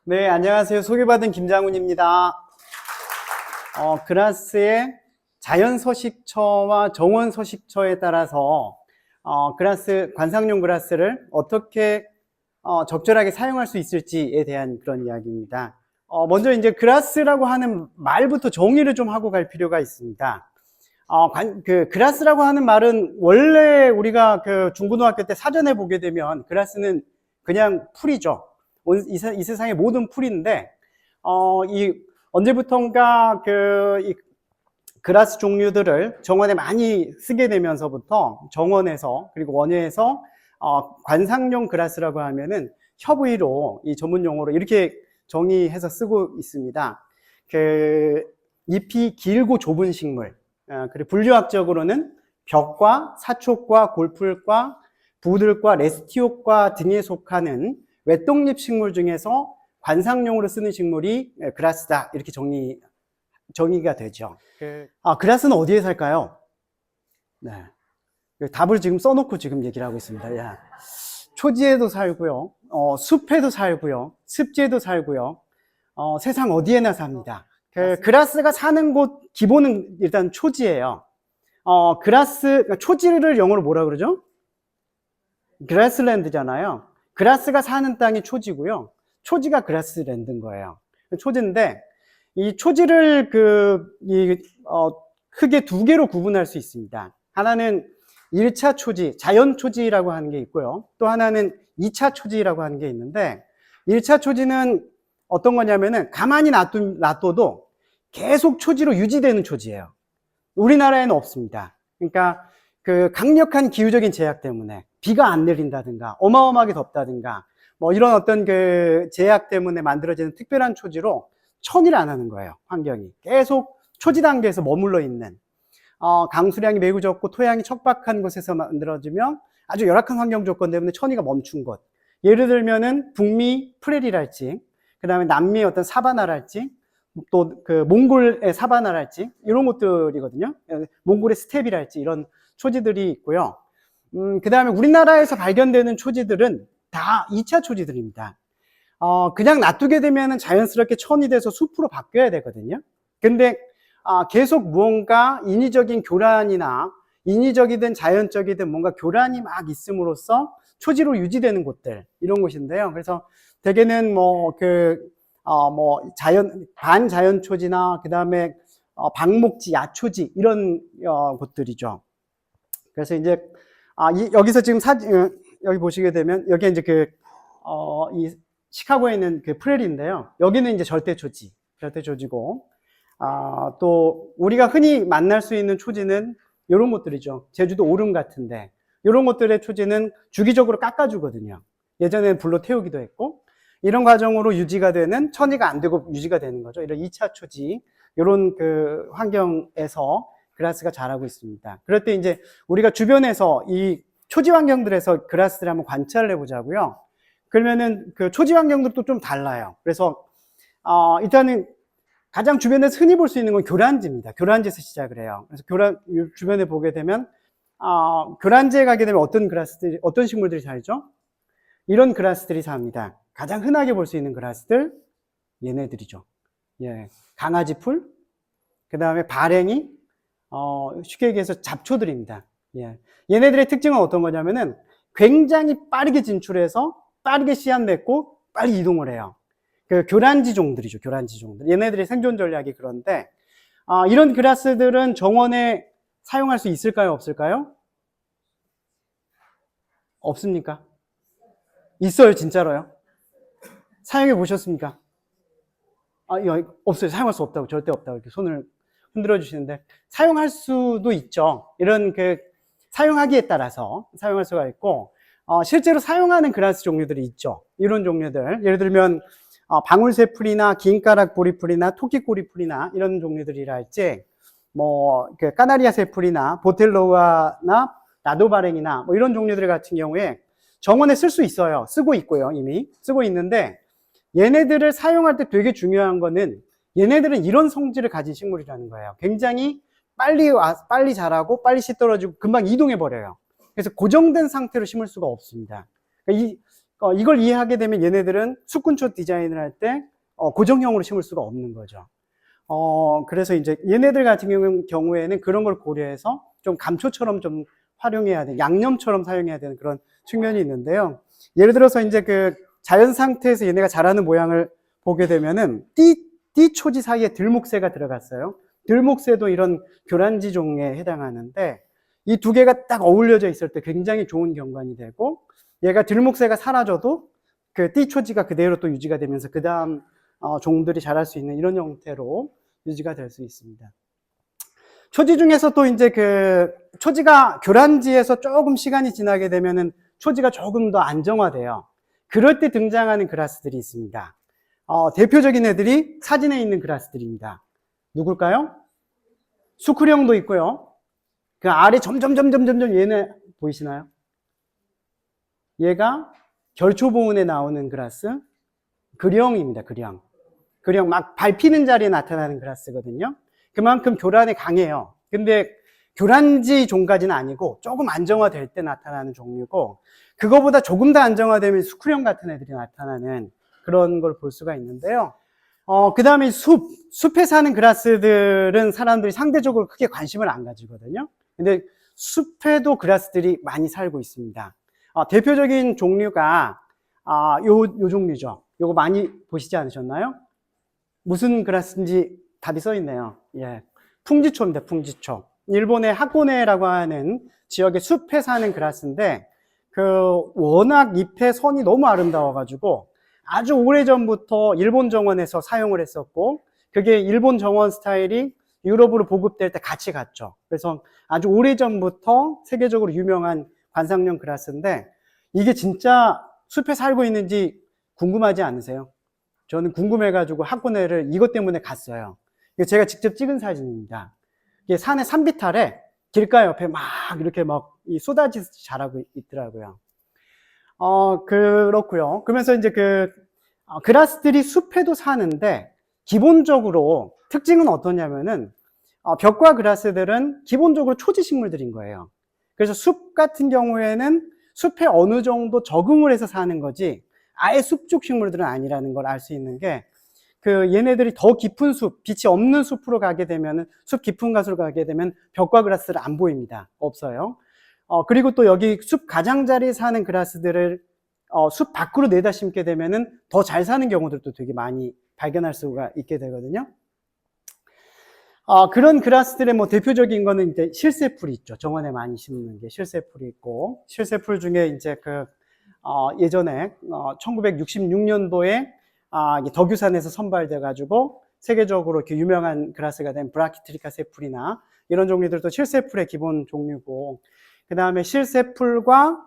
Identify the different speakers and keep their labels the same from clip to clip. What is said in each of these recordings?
Speaker 1: 네, 안녕하세요. 소개받은 김장훈입니다. 그라스의 자연 서식처와 정원 서식처에 따라서 그라스, 관상용 그라스를 어떻게 적절하게 사용할 수 있을지에 대한 그런 이야기입니다. 먼저 이제 그라스라고 하는 말부터 정의를 좀 하고 갈 필요가 있습니다. 그라스라고 하는 말은 원래 우리가 그 중고등학교 때 사전에 보게 되면 그라스는 그냥 풀이죠. 이 세상의 모든 풀인데, 언제부턴가 이 그라스 종류들을 정원에 많이 쓰게 되면서부터 정원에서, 그리고 원예에서, 관상용 그라스라고 하면은 협의로, 이 전문 용어로 이렇게 정의해서 쓰고 있습니다. 잎이 길고 좁은 식물, 그리고 분류학적으로는 벽과 사촉과 골풀과 부들과 레스티옥과 등에 속하는 외동잎 식물 중에서 관상용으로 쓰는 식물이 그라스다, 이렇게 정의가 되죠. 그라스는 어디에 살까요? 네. 답을 지금 써놓고 지금 얘기를 하고 있습니다. 야. 초지에도 살고요, 숲에도 살고요, 습지에도 살고요, 세상 어디에나 삽니다. 그라스가 사는 곳 기본은 일단 초지예요. 그러니까 초지를 영어로 뭐라 그러죠? 그라스랜드잖아요. 그라스가 사는 땅이 초지고요. 초지가 그라스랜드인 거예요. 초지인데, 이 초지를 크게 두 개로 구분할 수 있습니다. 하나는 1차 초지, 자연 초지라고 하는 게 있고요. 또 하나는 2차 초지라고 하는 게 있는데, 1차 초지는 어떤 거냐면은 가만히 놔둬도 계속 초지로 유지되는 초지예요. 우리나라에는 없습니다. 그러니까 그 강력한 기후적인 제약 때문에 비가 안 내린다든가 어마어마하게 덥다든가 뭐 이런 어떤 그 제약 때문에 만들어지는 특별한 초지로 천일 안 하는 거예요. 환경이 계속 초지 단계에서 머물러 있는, 강수량이 매우 적고 토양이 척박한 곳에서 만들어지면 아주 열악한 환경 조건 때문에 천이가 멈춘 곳. 예를 들면은 북미 프레리랄지, 그 다음에 남미의 어떤 사바나랄지, 또 그 몽골의 사바나랄지 이런 곳들이거든요. 몽골의 스텝이랄지 이런 초지들이 있고요. 그 다음에 우리나라에서 발견되는 초지들은 다 2차 초지들입니다. 그냥 놔두게 되면 자연스럽게 천이 돼서 숲으로 바뀌어야 되거든요. 근데 계속 무언가 인위적인 교란이나 인위적이든 자연적이든 뭔가 교란이 막 있음으로써 초지로 유지되는 곳들, 이런 곳인데요. 그래서 대개는 반자연 초지나 그 다음에 방목지, 야초지 이런 곳들이죠. 그래서 이제 여기서 지금 여기 보시게 되면 여기 이제 이 시카고에 있는 그 프레리인데요. 여기는 이제 절대초지고, 또 우리가 흔히 만날 수 있는 초지는 이런 곳들이죠. 제주도 오름 같은데 이런 곳들의 초지는 주기적으로 깎아주거든요. 예전에는 불로 태우기도 했고, 이런 과정으로 유지가 되는, 천이가 안 되고 유지가 되는 거죠. 이런 2차 초지, 이런 그 환경에서 그라스가 자라고 있습니다. 그럴 때 이제 우리가 주변에서 이 초지 환경들에서 그라스를 한번 관찰을 해보자고요. 그러면은 그 초지 환경들도 좀 달라요. 그래서 일단은 가장 주변에서 흔히 볼 수 있는 건 교란지입니다. 교란지에서 시작을 해요. 그래서 주변에 보게 되면 교란지에 가게 되면 어떤 식물들이 살죠? 이런 그라스들이 삽니다. 가장 흔하게 볼 수 있는 그라스들, 얘네들이죠. 예, 강아지풀, 그 다음에 발행이, 쉽게 얘기해서 잡초들입니다. 예. 얘네들의 특징은 어떤 거냐면은 굉장히 빠르게 진출해서 빠르게 씨앗 맺고 빨리 이동을 해요. 교란지종들이죠. 교란지종들. 얘네들의 생존 전략이 그런데, 이런 그라스들은 정원에 사용할 수 있을까요? 없을까요? 없습니까? 있어요, 진짜로요? 사용해 보셨습니까? 없어요. 사용할 수 없다고, 절대 없다고 이렇게 손을 흔들어 주시는데, 사용할 수도 있죠. 이런 사용하기에 따라서 사용할 수가 있고, 실제로 사용하는 그라스 종류들이 있죠. 이런 종류들. 예를 들면, 방울새풀이나 긴가락 보리풀이나 토끼꼬리풀이나 이런 종류들이랄지, 까나리아 새풀이나 보텔로아나 나도바랭이나 뭐 이런 종류들 같은 경우에 정원에 쓸 수 있어요. 쓰고 있고요. 이미 쓰고 있는데, 얘네들을 사용할 때 되게 중요한 거는 얘네들은 이런 성질을 가진 식물이라는 거예요. 굉장히 빨리 자라고 빨리 씨 떨어지고 금방 이동해 버려요. 그래서 고정된 상태로 심을 수가 없습니다. 이걸 이해하게 되면 얘네들은 숲근초 디자인을 할 때 고정형으로 심을 수가 없는 거죠. 그래서 이제 얘네들 같은 경우에는 그런 걸 고려해서 좀 감초처럼 좀 활용해야 돼, 양념처럼 사용해야 되는 그런 측면이 있는데요. 예를 들어서 이제 그 자연 상태에서 얘네가 자라는 모양을 보게 되면은 띠초지 사이에 들목새가 들어갔어요. 들목새도 이런 교란지 종에 해당하는데 이 두 개가 딱 어울려져 있을 때 굉장히 좋은 경관이 되고, 얘가 들목새가 사라져도 그 띠초지가 그대로 또 유지가 되면서 그 다음 종들이 자랄 수 있는 이런 형태로 유지가 될 수 있습니다. 초지 중에서 또 이제 그 초지가 교란지에서 조금 시간이 지나게 되면은 초지가 조금 더 안정화돼요. 그럴 때 등장하는 그라스들이 있습니다. 대표적인 애들이 사진에 있는 그라스들입니다. 누굴까요? 수쿠령도 있고요. 그 아래 점점 얘네 보이시나요? 얘가 결초보은에 나오는 그라스, 그령입니다. 그령 막 밟히는 자리에 나타나는 그라스거든요. 그만큼 교란에 강해요. 근데 교란지 종까지는 아니고 조금 안정화될 때 나타나는 종류고, 그거보다 조금 더 안정화되면 수쿠령 같은 애들이 나타나는 그런 걸 볼 수가 있는데요. 그 다음에 숲에 사는 그라스들은 사람들이 상대적으로 크게 관심을 안 가지거든요. 근데 숲에도 그라스들이 많이 살고 있습니다. 대표적인 종류가 요 종류죠. 요거 많이 보시지 않으셨나요? 무슨 그라스인지 답이 써 있네요. 예, 풍지초입니다. 풍지초. 일본의 하코네라고 하는 지역의 숲에 사는 그라스인데, 그 워낙 잎의 선이 너무 아름다워가지고 아주 오래전부터 일본 정원에서 사용을 했었고, 그게 일본 정원 스타일이 유럽으로 보급될 때 같이 갔죠. 그래서 아주 오래전부터 세계적으로 유명한 관상용 그라스인데, 이게 진짜 숲에 살고 있는지 궁금하지 않으세요? 저는 궁금해가지고 하코네를 이것 때문에 갔어요. 이거 제가 직접 찍은 사진입니다. 이게 산의 산비탈에 길가 옆에 막 이렇게 막 쏟아지듯이 자라고 있더라고요. 그렇고요. 그러면서 이제 그라스들이 숲에도 사는데, 기본적으로 특징은 어떠냐면은, 벽과 그라스들은 기본적으로 초지식물들인 거예요. 그래서 숲 같은 경우에는 숲에 어느 정도 적응을 해서 사는 거지, 아예 숲쪽 식물들은 아니라는 걸 알 수 있는 게, 얘네들이 더 깊은 숲, 빛이 없는 숲으로 가게 되면은, 숲 깊은 곳으로 가게 되면 벽과 그라스를 안 보입니다. 없어요. 그리고 또 여기 숲 가장자리에 사는 그라스들을 숲 밖으로 내다 심게 되면은 더 잘 사는 경우들도 되게 많이 발견할 수가 있게 되거든요. 그런 그라스들의 뭐 대표적인 거는 이제 실새풀이 있죠. 정원에 많이 심는 게 실새풀이 있고, 실새풀 중에 이제 예전에 1966년도에 덕유산에서 선발돼 가지고 세계적으로 이렇게 유명한 그라스가 된 브라키트리카 새풀이나 이런 종류들도 실새풀의 기본 종류고, 그 다음에 실새풀과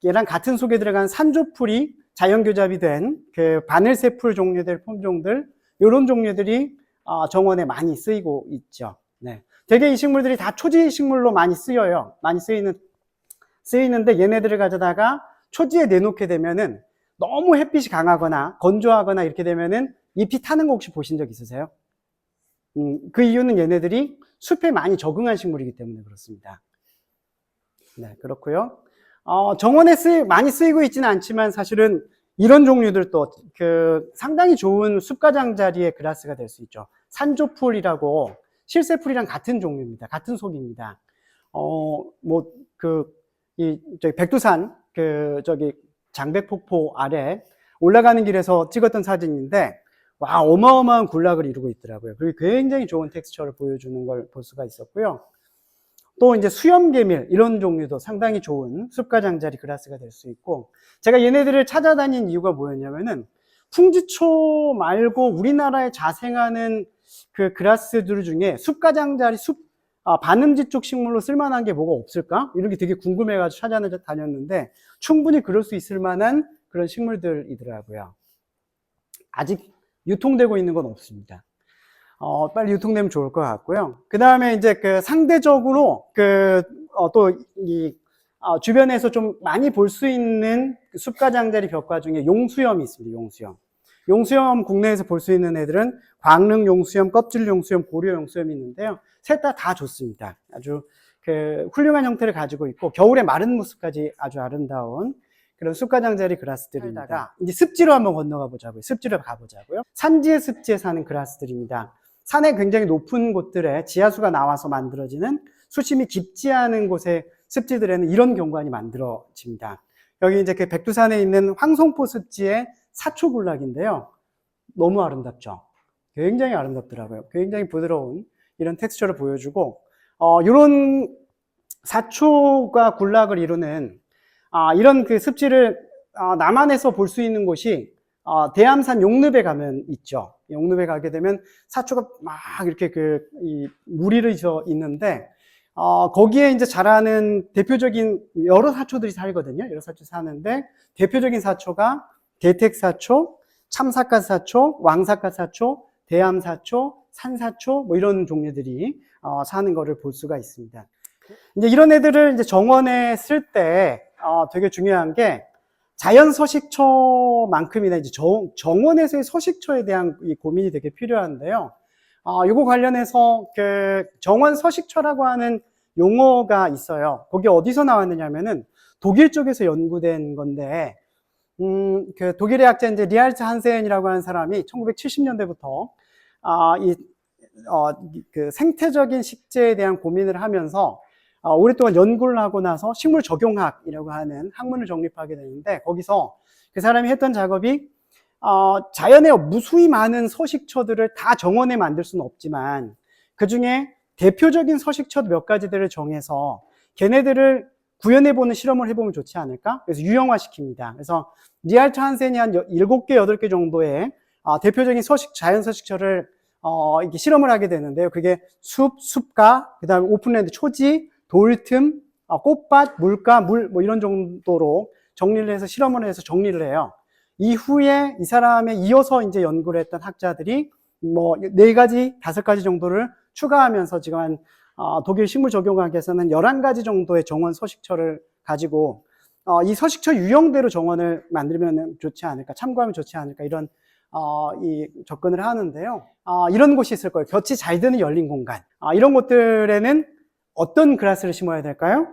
Speaker 1: 얘랑 같은 속에 들어간 산조풀이 자연교잡이 된 그 바늘새풀 종류들, 품종들, 이런 종류들이 정원에 많이 쓰이고 있죠. 네. 되게 이 식물들이 다 초지 식물로 많이 쓰여요. 많이 쓰이는데 얘네들을 가져다가 초지에 내놓게 되면은 너무 햇빛이 강하거나 건조하거나 이렇게 되면은 잎이 타는 거 혹시 보신 적 있으세요? 그 이유는 얘네들이 숲에 많이 적응한 식물이기 때문에 그렇습니다. 네, 그렇고요. 정원에 많이 쓰이고 있지는 않지만 사실은 이런 종류들도 상당히 좋은 숲가장자리의 그라스가 될 수 있죠. 산조풀이라고 실새풀이랑 같은 종류입니다. 같은 속입니다. 저기 백두산, 장백폭포 아래 올라가는 길에서 찍었던 사진인데, 와, 어마어마한 군락을 이루고 있더라고요. 그리고 굉장히 좋은 텍스처를 보여주는 걸 볼 수가 있었고요. 또 이제 수염개밀 이런 종류도 상당히 좋은 숲가장자리 그라스가 될 수 있고, 제가 얘네들을 찾아다닌 이유가 뭐였냐면은, 풍지초 말고 우리나라에 자생하는 그 그라스들 중에 숲가장자리 반음지 쪽 식물로 쓸만한 게 뭐가 없을까? 이런 게 되게 궁금해가지고 찾아다녔는데 충분히 그럴 수 있을 만한 그런 식물들이더라고요. 아직 유통되고 있는 건 없습니다. 빨리 유통되면 좋을 것 같고요. 그 다음에 이제 상대적으로 주변에서 좀 많이 볼 수 있는 숲가장자리 벽화 중에 용수염이 있습니다. 용수염 국내에서 볼 수 있는 애들은 광릉 용수염, 껍질 용수염, 고려 용수염이 있는데요. 셋 다 좋습니다. 아주 훌륭한 형태를 가지고 있고 겨울에 마른 모습까지 아주 아름다운 그런 숲가장자리 그라스들입니다. 이제 습지로 한번 건너가 보자고요. 습지로 가보자고요. 산지의 습지에 사는 그라스들입니다. 산에 굉장히 높은 곳들에 지하수가 나와서 만들어지는 수심이 깊지 않은 곳의 습지들에는 이런 경관이 만들어집니다. 여기 이제 그 백두산에 있는 황송포 습지의 사초군락인데요. 너무 아름답죠. 굉장히 아름답더라고요. 굉장히 부드러운 이런 텍스처를 보여주고, 이런 사초가 군락을 이루는 이런 그 습지를 남한에서 볼 수 있는 곳이 대암산 용늪에 가면 있죠. 용늪에 가게 되면 사초가 막 이렇게 이 무리를 져 있는데, 거기에 이제 자라는 대표적인 여러 사초들이 살거든요. 여러 사초 사는데, 대표적인 사초가 대택사초, 참사갓사초, 왕사갓사초, 대암사초, 산사초, 뭐 이런 종류들이 사는 거를 볼 수가 있습니다. 이제 이런 애들을 이제 정원에 쓸 때 되게 중요한 게 자연 서식처만큼이나 이제 정원에서의 서식처에 대한 이 고민이 되게 필요한데요. 요거 관련해서 그 정원 서식처라고 하는 용어가 있어요. 그게 어디서 나왔느냐면은 독일 쪽에서 연구된 건데, 그 독일의 학자 이제 리할트 한센이라고 하는 사람이 1970년대부터 그 생태적인 식재에 대한 고민을 하면서 오랫동안 연구를 하고 나서 식물 적용학이라고 하는 학문을 정립하게 되는데, 거기서 그 사람이 했던 작업이 자연에 무수히 많은 서식처들을 다 정원에 만들 수는 없지만 그 중에 대표적인 서식처 몇 가지들을 정해서 걔네들을 구현해보는 실험을 해보면 좋지 않을까? 그래서 유형화시킵니다. 그래서 리할트 한센이 한 7개, 8개 정도의 대표적인 자연 서식처를 이렇게 실험을 하게 되는데요. 그게 숲가, 그 다음에 오픈랜드, 초지, 돌틈, 꽃밭, 물가, 물, 뭐 이런 정도로 정리를 해서 실험을 해서 정리를 해요. 이후에 이 사람에 이어서 이제 연구를 했던 학자들이 뭐 4가지, 5가지 정도를 추가하면서 지금 한 독일 식물적용학에서는 11가지 정도의 정원 서식처를 가지고 이 서식처 유형대로 정원을 만들면 좋지 않을까, 참고하면 좋지 않을까, 이런 이 접근을 하는데요. 이런 곳이 있을 거예요. 볕이 잘 드는 열린 공간. 이런 곳들에는 어떤 그라스를 심어야 될까요?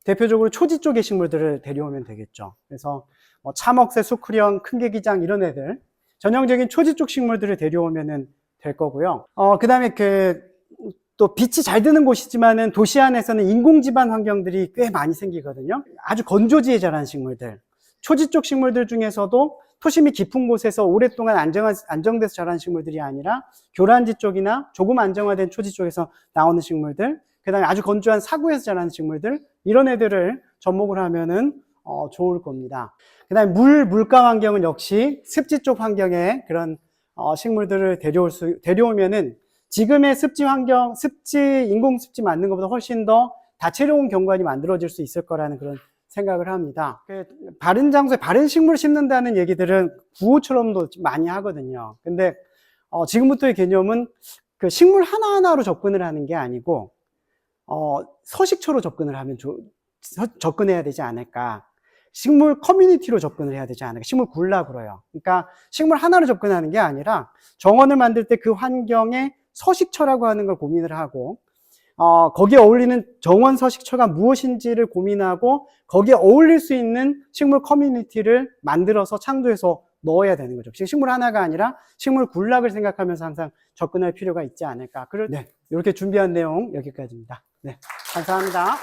Speaker 1: 대표적으로 초지 쪽의 식물들을 데려오면 되겠죠. 그래서 참억새, 수쿠령, 큰개기장 이런 애들, 전형적인 초지 쪽 식물들을 데려오면 될 거고요. 그 다음에 또 빛이 잘 드는 곳이지만은 도시 안에서는 인공지반 환경들이 꽤 많이 생기거든요. 아주 건조지에 자라는 식물들, 초지 쪽 식물들 중에서도 토심이 깊은 곳에서 오랫동안 안정돼서 자라는 식물들이 아니라 교란지 쪽이나 조금 안정화된 초지 쪽에서 나오는 식물들, 그 다음에 아주 건조한 사구에서 자라는 식물들, 이런 애들을 접목을 하면은 좋을 겁니다. 그 다음에 물가 환경은 역시 습지 쪽 환경에 그런 식물들을 데려오면은 지금의 습지 환경, 인공 습지 맞는 것보다 훨씬 더 다채로운 경관이 만들어질 수 있을 거라는 그런 생각을 합니다. 바른 장소에 바른 식물을 심는다는 얘기들은 구호처럼도 많이 하거든요. 근데 지금부터의 개념은 그 식물 하나하나로 접근을 하는 게 아니고 서식처로 접근해야 되지 않을까. 식물 커뮤니티로 접근을 해야 되지 않을까. 식물 군락으로요. 그러니까 식물 하나로 접근하는 게 아니라 정원을 만들 때 그 환경에 서식처라고 하는 걸 고민을 하고, 거기에 어울리는 정원 서식처가 무엇인지를 고민하고 거기에 어울릴 수 있는 식물 커뮤니티를 만들어서 창조해서 넣어야 되는 거죠. 식물 하나가 아니라 식물 군락을 생각하면서 항상 접근할 필요가 있지 않을까. 네, 이렇게 준비한 내용 여기까지입니다. 네, 감사합니다.